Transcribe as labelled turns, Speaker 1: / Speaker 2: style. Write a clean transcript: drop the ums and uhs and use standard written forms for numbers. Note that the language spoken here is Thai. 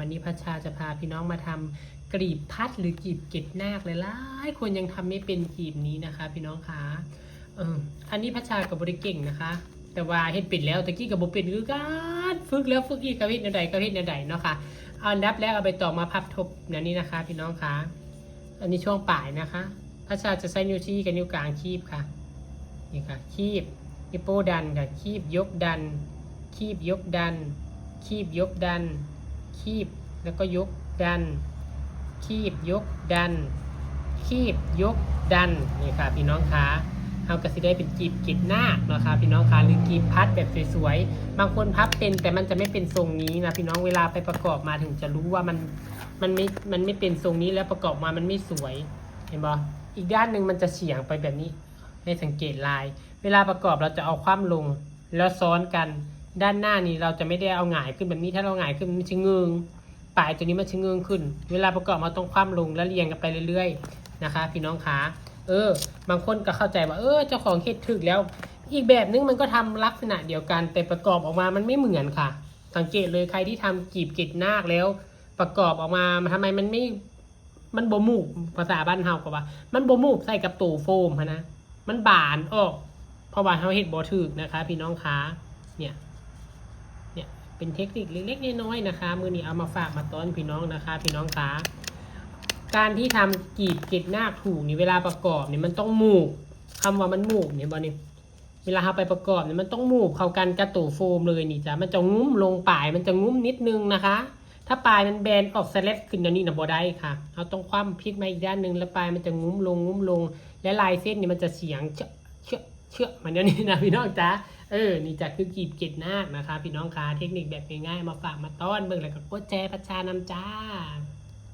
Speaker 1: วันนี้พัชชาจะพาพี่น้องมาทำกลีบพัดหรือกลีบเกล็ดนาคหลายๆคนยังทำไม่เป็นกลีบนี้นะคะพี่น้องคะอันนี้พัชชากับบริเก่งนะคะ แต่ว่าเฮ็ดเป็นแล้วตะกี้กับบเป็นคือการฝึกแล้วฝึกอีกกระเฮ็ดแนวใดกระเฮ็ดแนวใดเนาะค่ะอันดับแรกเอาใบตองมาพับทบแบบนี้นะคะพี่น้องคะอันนี้ช่วงปลายนะคะพัชชาจะใช้นิ้วชี้กับนิ้วกลางคีบค่ะนี่ค่ะคีบนิ้วโป้ดันค่ะคีบยกดันคีบยกดันคีบยกดันคีบแล้วก็ยกดันคีบยกดันคีบยกดันนี่ค่ะพี่น้องคะเอากระสิได้เป็นกีบเกล็ดนาคนะคะพี่น้องคะหรือกีบพัดแบบสวยๆบางคนพับเป็นแต่มันจะไม่เป็นทรงนี้นะพี่น้องเวลาไปประกอบมาถึงจะรู้ว่ามันไม่เป็นทรงนี้แล้วประกอบมามันไม่สวยเห็นบ่อีกด้านหนึ่งมันจะเฉียงไปแบบนี้ให้สังเกตลายเวลาประกอบเราจะเอาคว่ำลงแล้วซ้อนกันด้านหน้านี้เราจะไม่ได้เอาหงายขึ้นแบบนี้ถ้าเราหงายขึ้นมันจะเงืองปลายตัวนี้มันจะเงืองขึ้นเวลาประกอบมาต้องคว่ำลงแล้วเรียงกันไปเรื่อยๆนะคะพี่น้องคะบางคนก็เข้าใจว่าเจ้าของเฮ็ดถึกแล้วอีกแบบนึงมันก็ทำลักษณะเดียวกันแต่ประกอบออกมามันไม่เหมือนค่ะสังเกตเลยใครที่ทำกีบเกล็ดนาคแล้วประกอบออกมาทำไมมันบ่มูกภาษาบ้านเฮาก็ว่ามันบ่มูกใส่กับตู้โฟมนะมันบานออกเพราะว่าเฮาเฮ็ดบ่ถึกนะคะพี่น้องคะเนี่ยเป็นเทคนิคเล็กๆน้อยๆนะคะมื้อนี้เอามาฝากมาต้อนพี่น้องนะคะพี่น้องคะการที่ทำกีบเกล็ดนาคถูกนี่เวลาประกอบเนี่ยมันต้องมูกคำว่ามันมูกเนี่ยบอนี่เวลาเราไปประกอบเนี่ยมันต้องมูกเข้ากันกระตู้โฟมเลยนี่จ้ะมันจะงุ้มลงปลายมันจะงุ้มนิดนึงนะคะถ้าปลายมันแบนออกสแลดขึ้นอย่างนี้นะบ่ได้ค่ะเราต้องคว่ำพลิกมาอีกด้านหนึ่งแล้วปลายมันจะงุ้มลงและลายเส้นนี่มันจะเฉียงเชื่อมันอย่างนี้นะพี่น้องจ้ะนี่จะคือกีบเกล็ดนาคนะคะพี่น้องคะเทคนิคแบบง่ายๆมาฝากมาต้อนเบิ่งแล้วก็กดแชร์พัชชานำจ้า